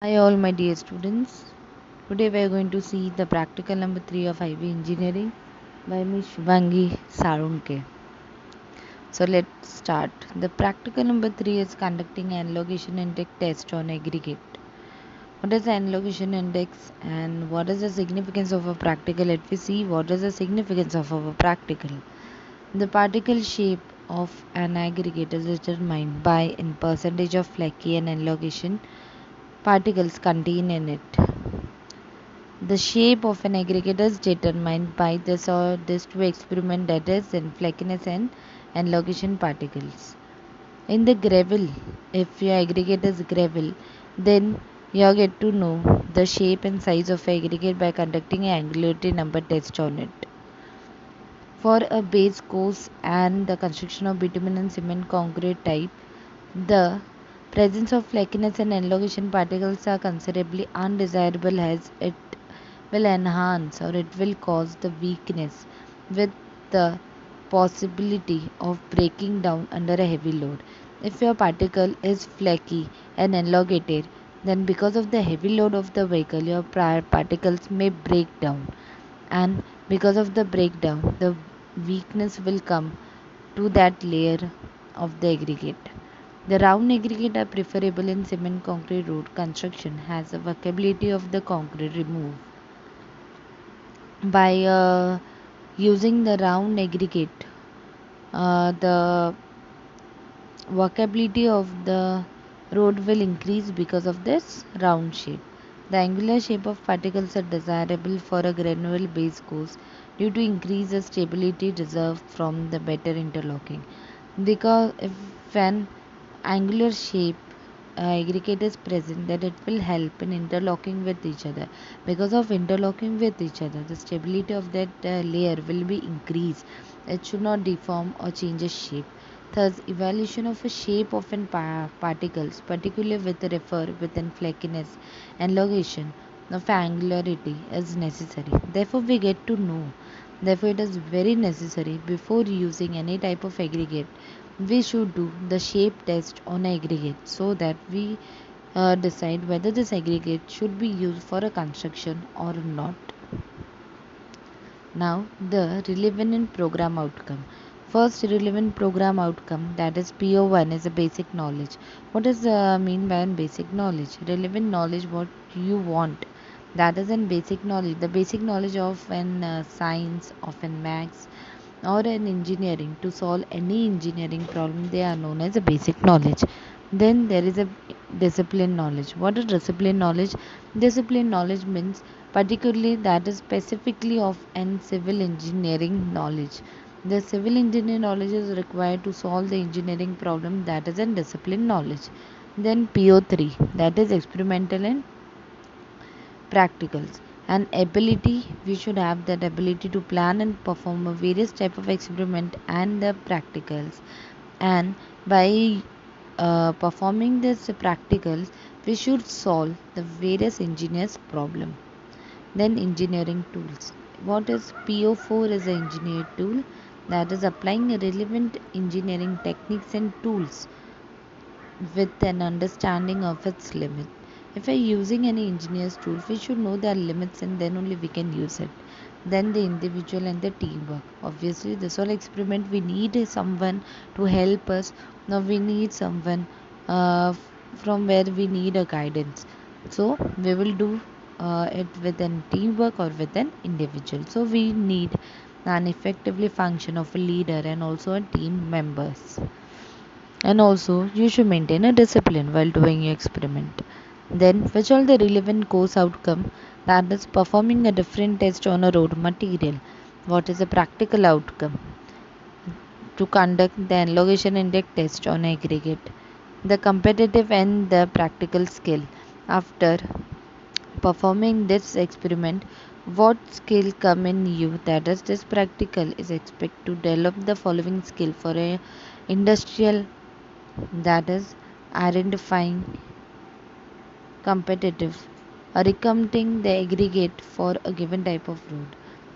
Hi all my dear students. Today we are going to see the practical number 3 of IV Engineering by Ms. Shubhangi Sarunke. So let's start. The practical number 3 is conducting an allocation index test on aggregate. What is the allocation index and what is the significance of a practical? Let me see what is the significance of our practical. The particle shape of an aggregate is determined by in percentage of flaky and allocation particles contained in it. The shape of an aggregate is determined by this or these two experiment, that is in flakiness and allocation particles. In the gravel, if your aggregate is gravel, then you get to know the shape and size of aggregate by conducting an angularity number test on it. For a base course and the construction of bitumen and cement concrete type, the presence of flakiness and elongation particles are considerably undesirable as it will enhance or it will cause the weakness with the possibility of breaking down under a heavy load. If your particle is flaky and elongated, then because of the heavy load of the vehicle, your particles may break down, and because of the breakdown, the weakness will come to that layer of the aggregate. The round aggregate are preferable in cement concrete road construction as the workability of the concrete removed. By using the round aggregate, the workability of the road will increase because of this round shape. The angular shape of particles are desirable for a granular base course due to increased stability reserved from the better interlocking. Because if an angular shape aggregate is present, then it will help in interlocking with each other. Because of interlocking with each other, the stability of that layer will be increased. It should not deform or change its shape. Thus, evaluation of a shape of an particles, particularly with refer within flakiness and elongation of angularity, is necessary. Therefore, we get to know. Therefore, it is very necessary before using any type of aggregate. We should do the shape test on aggregate so that we decide whether this aggregate should be used for a construction or not. Now, the relevant program outcome. First relevant program outcome, that is PO1, is a basic knowledge. What does mean by basic knowledge? Relevant knowledge, what you want. That is in basic knowledge. The basic knowledge of an science, of an maths, or an engineering. To solve any engineering problem, they are known as a basic knowledge. Then there is a discipline knowledge. What is discipline knowledge? Discipline knowledge means particularly that is specifically of an civil engineering knowledge. The civil engineering knowledge is required to solve the engineering problem, that is in discipline knowledge. Then PO3, that is experimental and practicals. And ability, we should have that ability to plan and perform a various type of experiment and the practicals. And by performing this practicals, we should solve the various engineers problem. Then engineering tools. What is PO4 is an engineer tool, that is applying relevant engineering techniques and tools with an understanding of its limit. If we're using any engineer's tool, we should know their limits and then only we can use it. Then the individual and the teamwork. Obviously, this whole experiment we need is someone to help us. Now we need someone from where we need a guidance. So we will do it with a teamwork or with an individual. So we need an effectively function of a leader and also a team members. And also, you should maintain a discipline while doing your experiment. Then, which are the relevant course outcome? That is performing a different test on a road material. What is the practical outcome? To conduct the elongation index test on aggregate. The competitive and the practical skill. After performing this experiment, what skill come in you? That is, this practical is expected to develop the following skill for a industrial, that is identifying competitive recommending the aggregate for a given type of road.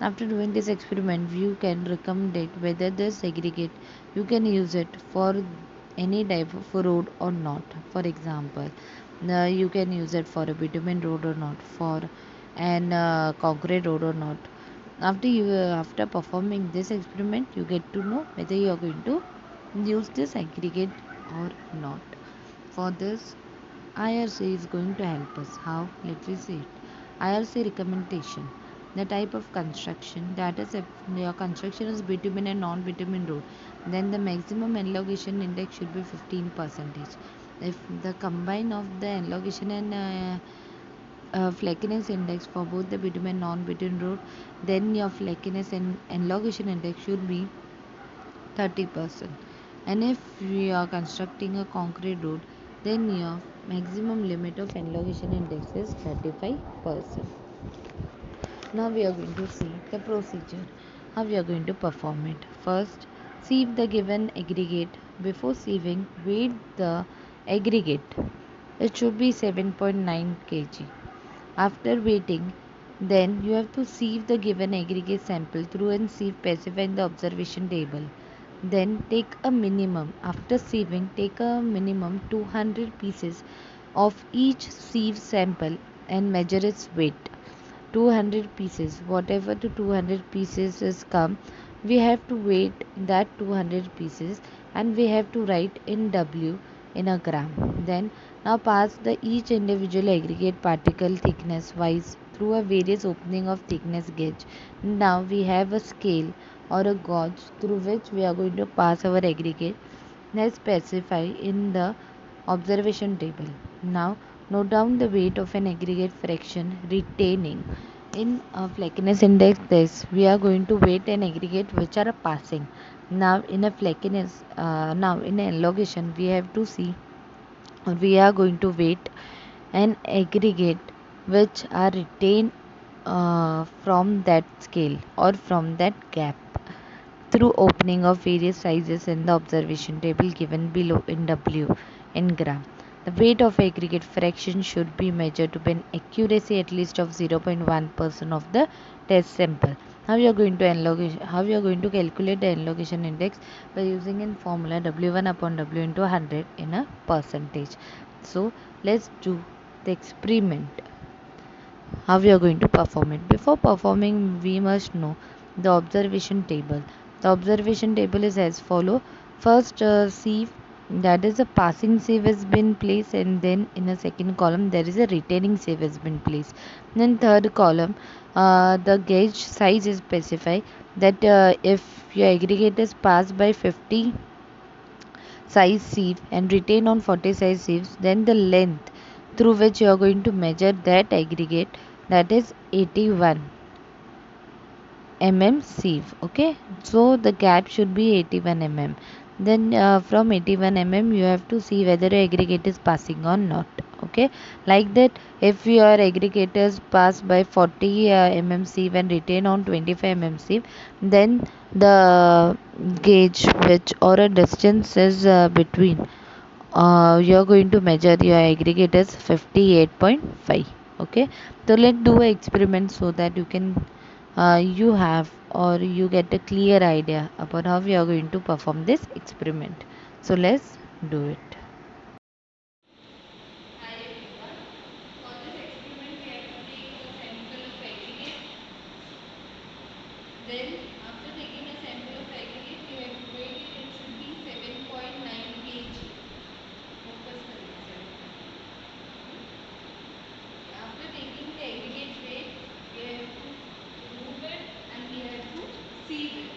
After doing this experiment, you can recommend whether this aggregate you can use it for any type of road or not. For example, You can use it for a bitumen road or not, for an concrete road or not. After performing this experiment, you get to know whether you are going to use this aggregate or not. For this, IRC is going to help us. How? Let me see it. IRC recommendation. The type of construction, that is, if your construction is bitumen and non-bitumen road, then the maximum elongation index should be 15%. If the combine of the elongation and flakiness index for both the bitumen and non-bitumen road, then your flakiness and elongation index should be 30%. And if we are constructing a concrete road, then your maximum limit of elongation index is 35%. Now we are going to see the procedure, how we are going to perform it. First, sieve the given aggregate. Before sieving, weight the aggregate. It should be 7.9 kg. After weighting, then you have to sieve the given aggregate sample through and sieve specify in the observation table. Then take a minimum, after sieving, take a minimum 200 pieces of each sieve sample and measure its weight. 200 pieces, whatever the 200 pieces is come, we have to weight that 200 pieces and we have to write in W in a gram. Then now pass the each individual aggregate particle thickness wise through a various opening of thickness gauge. Now we have a scale or a gauge through which we are going to pass our aggregate as specified in the observation table. Now note down the weight of an aggregate fraction retaining. In a flakiness index this we are going to weight an aggregate which are passing. Now in a flakiness, now in an elongation we have to see, or we are going to weight an aggregate which are retained from that scale or from that gap through opening of various sizes in the observation table given below in W in gram. The weight of aggregate fraction should be measured to be an accuracy at least of 0.1% of the test sample. How you are going to calculate the elongation index by using in formula W1 upon W into 100 in a percentage. So let's do the experiment, how we are going to perform it. Before performing, we must know the observation table. The observation table is as follow. First, sieve, that is a passing sieve has been placed, and then in a second column there is a retaining sieve has been placed. Then third column, the gauge size is specified, that if your aggregate is passed by 50 size sieve and retain on 40 size sieves, then the length through which you are going to measure that aggregate, that is 81 mm sieve. Okay, so the gap should be 81 mm. Then from 81 mm you have to see whether your aggregate is passing or not. Okay, like that, if your aggregators pass by 40 mm sieve and retain on 25 mm sieve, then the gauge which or a distance is between, you're going to measure your aggregate is 58.5. Okay, so let's do an experiment so that you can you have or you get a clear idea about how we are going to perform this experiment. So let's do it. Hi everyone. For this experiment we have to take a sample of aggregate. Then after taking a sample of aggregate you have to weigh it. It should be 7.9 kg. Focus करें 7. After taking the aggregate weight, we have to remove it and we have to sieve it.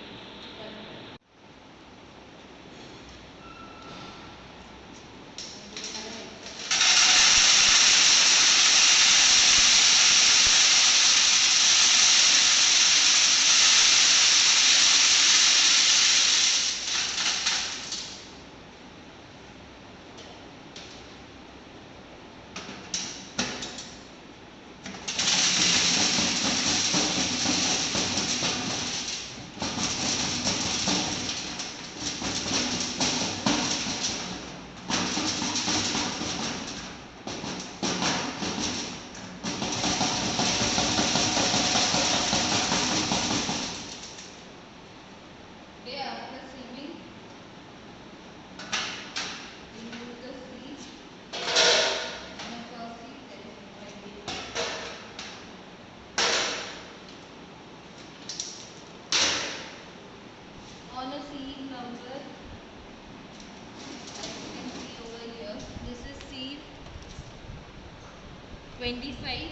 25,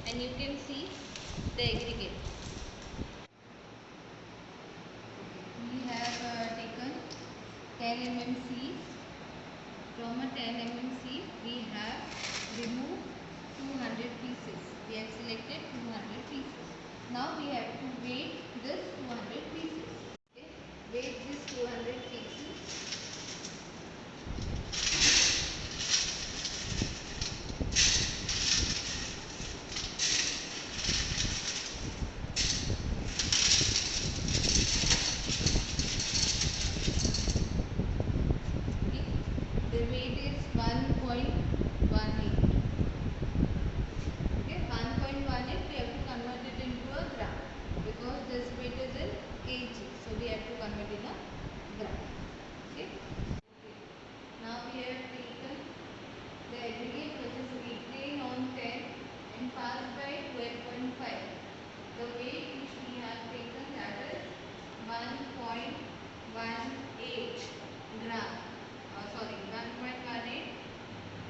and you can see the aggregate. We have taken 10 mm sieve. From a 10 mm sieve, we have removed 200 pieces. We have selected 200 pieces. Now we have to weight this 200 pieces. Okay. Weight this 200 pieces. Okay. The weight is 1.18. Okay, 1.18, we have to convert it into a gram because this weight is in kg, so we have to convert in a gram. Okay. Now we have taken the aggregate which is retained on 10 and passed by 12.5. The weight which we have taken, that is 1.18 gram. Sorry, 1.18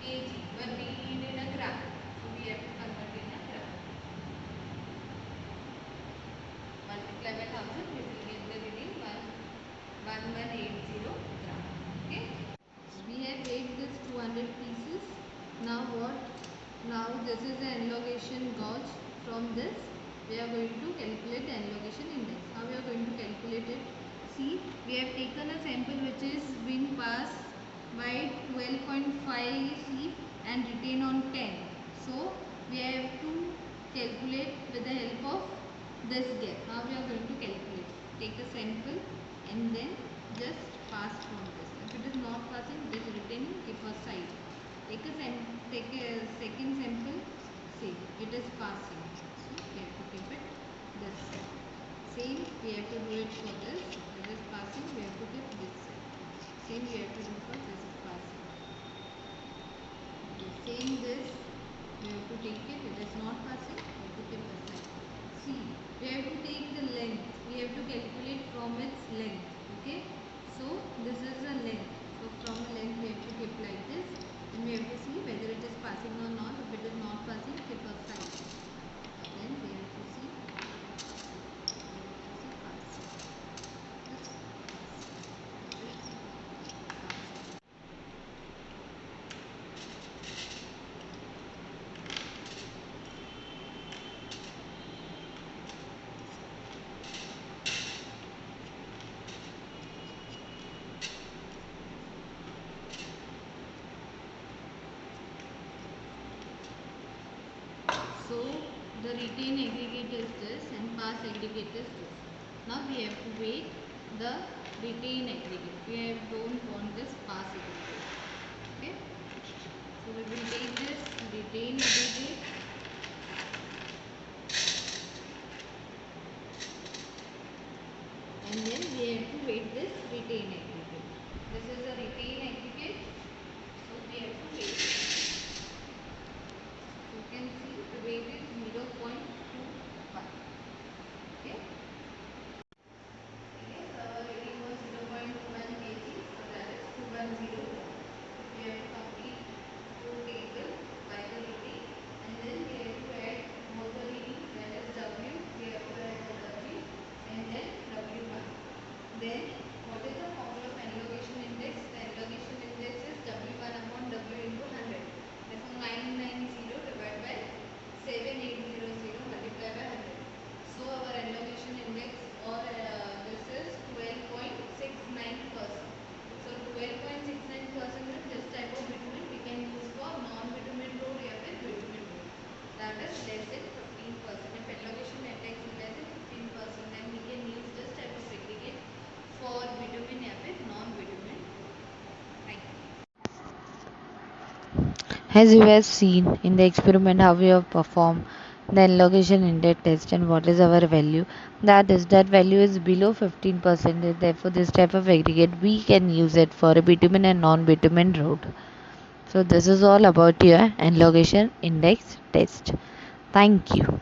kg, but we need in a gram, so we have to convert in a gram. Multiply by 1000, we will get the reading 1180 gram. Okay. We have weighed this 200 pieces. Now what? Now this is the elongation gauge. From this, we are going to calculate the elongation index. How we are going to calculate it? See, we have taken a sample which is been passed by 12.5 sieve and retained on 10. So we have to calculate with the help of this gap. How we are going to calculate? Take a sample and then just pass from this. If it is not passing, it is retaining, keep aside. Take a second sample. See, it is passing. So we have to keep it this side. Same, we have to do it for this. It is passing, we have to keep this side. Same we have to do for this is passing. Okay, same this, we have to take it. It is not passing, we have to keep aside. See, we have to take the length. We have to calculate from its length. Okay. So this is the length. So from a length we have to keep like this, and we have to see whether it is passing or not. If it is not passing, keep aside. Then we have to see. So the retained aggregate is this and pass aggregate is this. Now we have to weight the retained aggregate. We don't want this pass aggregate. Okay. So we will take this retained aggregate and then we have to weight this retained aggregate. This is a retained aggregate. So we have to weight it. You can see the weight is 0.21. Okay. Yes, our rating was 0.1 kg, so that is 210. We have to complete two table by the reading, and then we have to add both the reading, that is W, we have to add the W, and then W1. Then what is the formula of elongation index? The elongation index is W1 upon W into 100. Therefore 990 divided by 7800 multiplied by 100. So our elongation index or this is 12.69%. So 12.69% means this type of bitumen we can use for non-bitumen road or bitumen road. That is less than 15%. If elongation index is less than 15%, then we can use this type of aggregate for bitumen or non-bitumen road. Thank you. As you have seen in the experiment how we have performed the elongation index test and what is our value, that is that value is below 15%, therefore this type of aggregate we can use it for a bitumen and non-bitumen road. So this is all about your elongation index test. Thank you.